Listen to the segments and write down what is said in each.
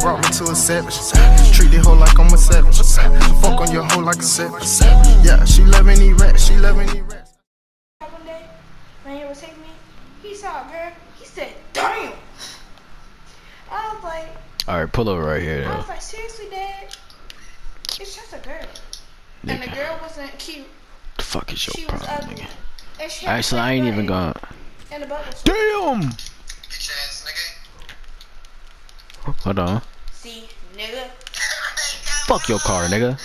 brought me to a savage. Treat the hoe like I'm a savage. Fuck on your hoe like a savage. Yeah, she loving these rats. She loving these rats. One day, my neighbor was taking me. He saw a girl. He said, "Damn." I was like, alright, pull over right here. I was like, seriously, Dad? It's just a girl. And the girl wasn't cute. The fuck is your She was problem, ugly. nigga? And she had Actually, I ain't even gone. And the butt was Damn! Hold on. See, nigga. Fuck your car, nigga.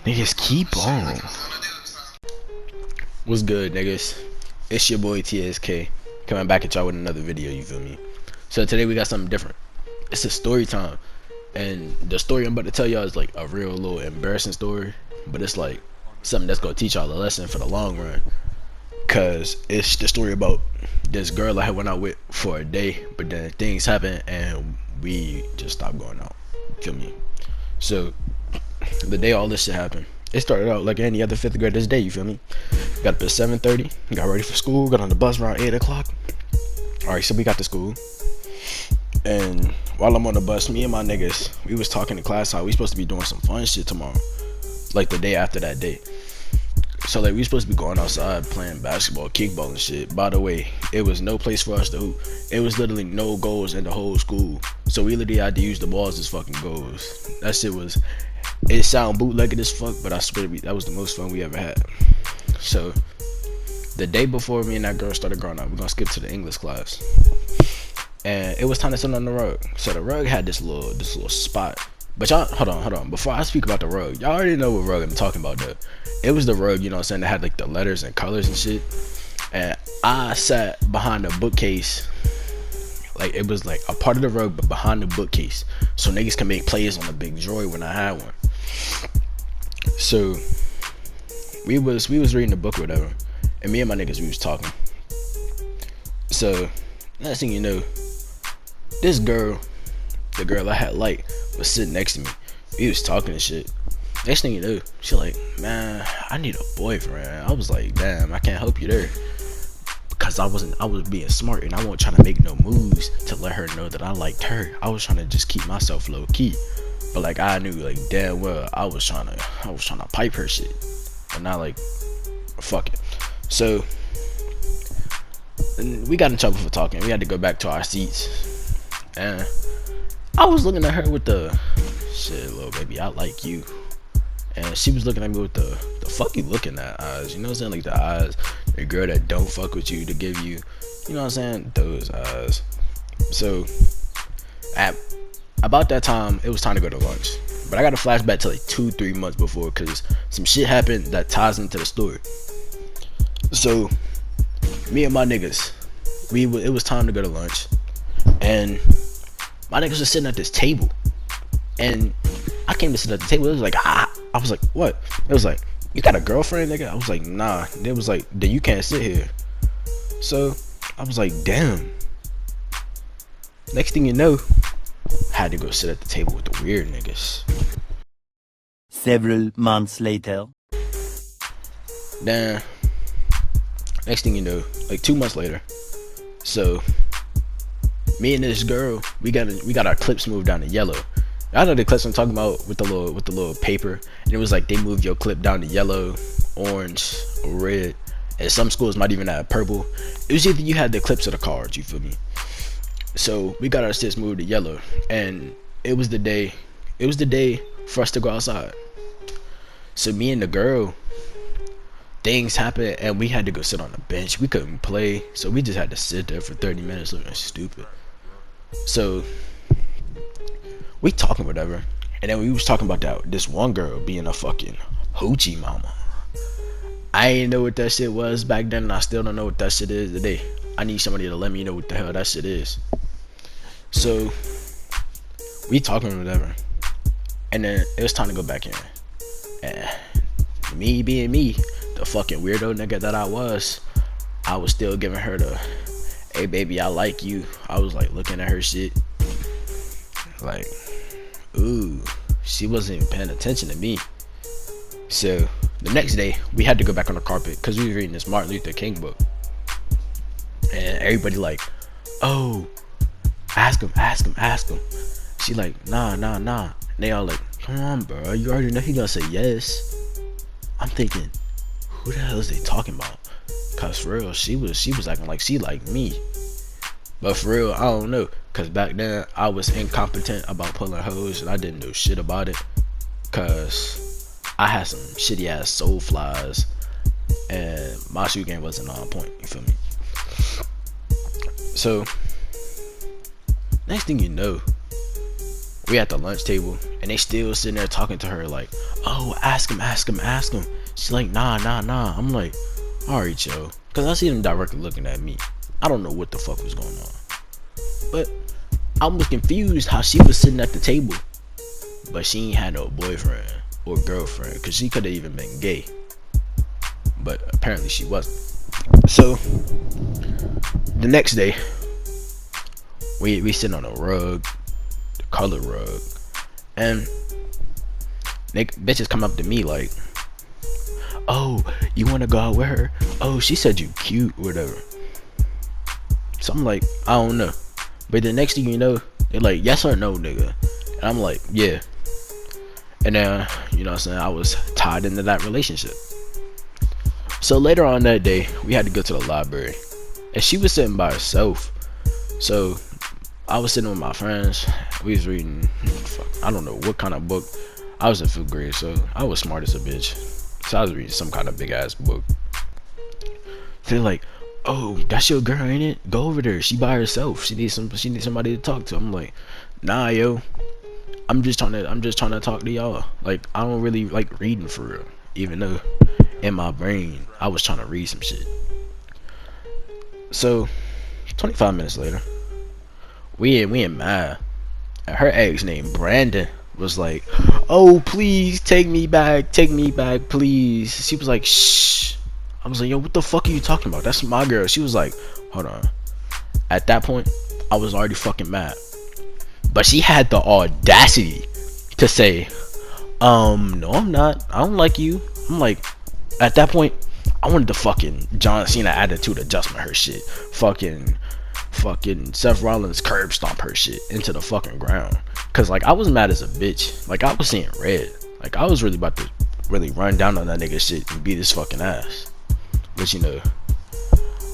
Niggas, keep on. What's good, niggas? It's your boy TSK coming back at y'all with another video, you feel me? So today we got something different. It's a story time. And the story I'm about to tell y'all is like a real little embarrassing story. But it's like something that's gonna teach y'all a lesson for the long run. Cause it's the story about this girl I had went out with for a day, but then things happened and we just stopped going out. Feel me? So the day all this shit happened, it started out like any other 5th grader's day, you feel me? Got up at 7:30, got ready for school, got on the bus around 8 o'clock. Alright, so we got to school. And while I'm on the bus, me and my niggas, we was talking in class how we supposed to be doing some fun shit tomorrow. Like the day after that day. So like we supposed to be going outside playing basketball, kickball and shit. By the way, it was no place for us to hoop. It was literally no goals in the whole school. So we literally had to use the balls as fucking goals. That shit was, it sound bootlegged as fuck, but I swear that was the most fun we ever had. So the day before me and that girl started growing up, we're gonna skip to the English class. And it was time to sit on the rug. So the rug had this little spot. But y'all, hold on. Before I speak about the rug, y'all already know what rug I'm talking about though. It was the rug, you know what I'm saying, that had like the letters and colors and shit. And I sat behind a bookcase. Like it was like a part of the rug, but behind the bookcase. So niggas can make plays on the big droid when I had one. So we was reading the book or whatever. And me and my niggas, we was talking. So next thing you know, this girl, the girl I had liked, was sitting next to me. We was talking and shit. Next thing you know, she like, man, I need a boyfriend. I was like, damn, I can't help you there. Because I was being smart and I wasn't trying to make no moves to let her know that I liked her. I was trying to just keep myself low key. But like I knew like damn well I was trying to pipe her shit. But not like fuck it. So we got in trouble for talking. We had to go back to our seats. And I was looking at her with the shit, little baby, I like you. And she was looking at me with the fuck you looking at eyes. You know what I'm saying? Like the eyes, the girl that don't fuck with you to give you, you know what I'm saying? Those eyes. So at about that time, it was time to go to lunch. But I got a flashback to like 2-3 months before, because some shit happened that ties into the story. So me and my niggas, it was time to go to lunch. And my niggas was sitting at this table. And I came to sit at the table. It was like, ah. I was like, what? It was like, you got a girlfriend, nigga? I was like, nah. It was like, then you can't sit here. So I was like, damn. Next thing you know, I had to go sit at the table with the weird niggas. Several months later. Then next thing you know, like 2 months later, so me and this girl, we got our clips moved down to yellow. I know the clips I'm talking about with the little paper, and it was like they moved your clip down to yellow, orange, or red, and some schools might even have purple. It was either you had the clips or the cards, you feel me? So we got our sits moved to yellow, and it was the day for us to go outside. So me and the girl, things happened and we had to go sit on the bench. We couldn't play, so we just had to sit there for 30 minutes looking stupid. So we talking whatever, and then we was talking about this one girl being a fucking hoochie mama. I ain't know what that shit was back then, and I still don't know what that shit is today. I need somebody to let me know what the hell that shit is. So we talking whatever, and then it was time to go back in. And me being me, the fucking weirdo nigga that I was still giving her the, hey baby, I like you. I was like looking at her shit like, ooh, she wasn't even paying attention to me. So the next day we had to go back on the carpet because we were reading this Martin Luther King book, and everybody like, oh, ask him. She like, nah. And they all like, come on, bro, you already know he gonna say yes. I'm thinking, who the hell is they talking about? Cause for real, she was acting like she liked me. But for real, I don't know. Cause back then I was incompetent about pulling hoes and I didn't know shit about it. Cause I had some shitty ass soul flies and my shoe game wasn't on point. You feel me? So next thing you know, we at the lunch table and they still sitting there talking to her like, oh, ask him. She's like, nah. I'm like, alright, yo. Cause I see them directly looking at me. I don't know what the fuck was going on. But I was confused how she was sitting at the table, but she ain't had no boyfriend or girlfriend, cause she could have even been gay. But apparently she wasn't. So the next day, we sitting on a rug, the color rug, and bitches come up to me like, oh, you wanna go out with her? Oh, she said you cute, whatever. So I'm like, I don't know. But the next thing you know, they're like, yes or no, nigga? And I'm like, yeah. And then, you know what I'm saying, I was tied into that relationship. So later on that day, we had to go to the library. And she was sitting by herself. So I was sitting with my friends. We was reading, I don't know what kind of book. I was in 5th grade, so I was smart as a bitch. So I was reading some kind of big ass book. They're like, oh, that's your girl, ain't it? Go over there. She by herself. She needs somebody to talk to. I'm like, nah, yo. I'm just trying to talk to y'all. Like, I don't really like reading for real. Even though in my brain I was trying to read some shit. So 25 minutes later, we in mad. And her ex named Brandon was like, oh, please take me back, please. She was like, shh. I was like, yo, what the fuck are you talking about? That's my girl. She was like, hold on. At that point, I was already fucking mad. But she had the audacity to say, no, I'm not. I don't like you. I'm like, at that point, I wanted the fucking John Cena attitude adjustment her shit. Fucking Seth Rollins curb stomp her shit into the fucking ground. Cause like I was mad as a bitch. Like I was seeing red. Like I was really about to really run down on that nigga shit and beat his fucking ass. But you know,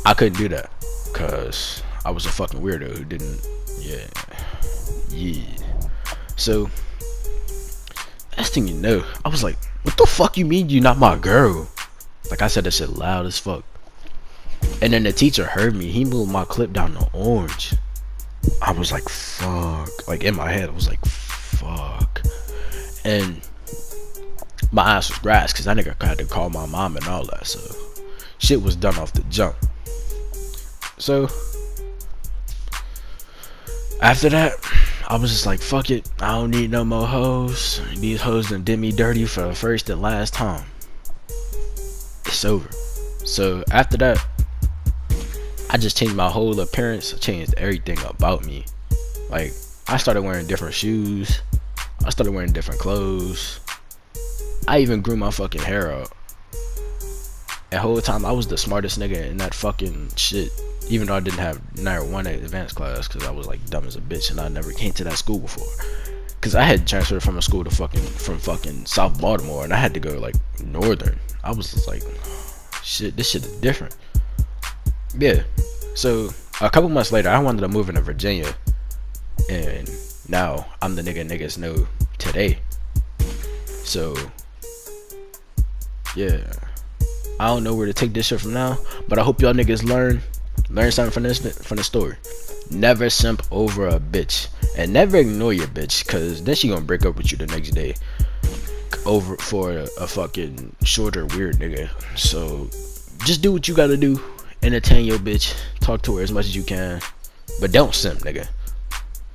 I couldn't do that. Cause I was a fucking weirdo who didn't, yeah. So, last thing you know, I was like, what the fuck you mean you not my girl? Like I said that shit loud as fuck. And then the teacher heard me. He moved my clip down to orange. I was like, fuck. Like in my head, I was like, fuck. And my ass was grass because that nigga had to call my mom and all that. So shit was done off the jump. So after that, I was just like, fuck it. I don't need no more hoes. These hoes done did me dirty for the first and last time. It's over. So after that, I just changed my whole appearance. I changed everything about me. Like, I started wearing different shoes. I started wearing different clothes. I even grew my fucking hair out. That whole time, I was the smartest nigga in that fucking shit. Even though I didn't have never one advanced class, because I was like dumb as a bitch and I never came to that school before. Because I had transferred from a school to fucking South Baltimore, and I had to go like northern. I was just like, shit, this shit is different. Yeah. So a couple months later, I wanted to move into Virginia, and now I'm the nigga niggas know today. So yeah, I don't know where to take this shit from now, but I hope y'all niggas learn something from this story. Never simp over a bitch, and never ignore your bitch, cause then she gonna break up with you the next day over for a fucking shorter weird nigga. So just do what you gotta do. Entertain your bitch, talk to her as much as you can, but don't simp, nigga.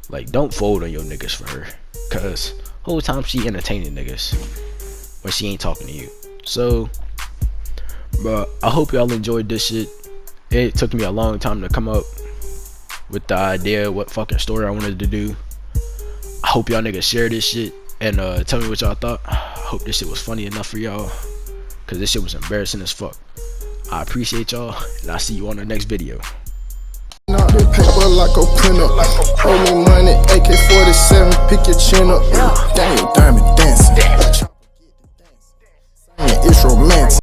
Like, don't fold on your niggas for her, cause whole time she entertaining niggas when she ain't talking to you. So but I hope y'all enjoyed this shit. It took me a long time to come up with the idea what fucking story I wanted to do. I hope y'all niggas share this shit and tell me what y'all thought. I hope this shit was funny enough for y'all, cause this shit was embarrassing as fuck. I appreciate y'all, and I'll see you on the next video. Not the paper her like a printer. Hold me money, AK-47, pick your chin up. Damn, your diamond dancing.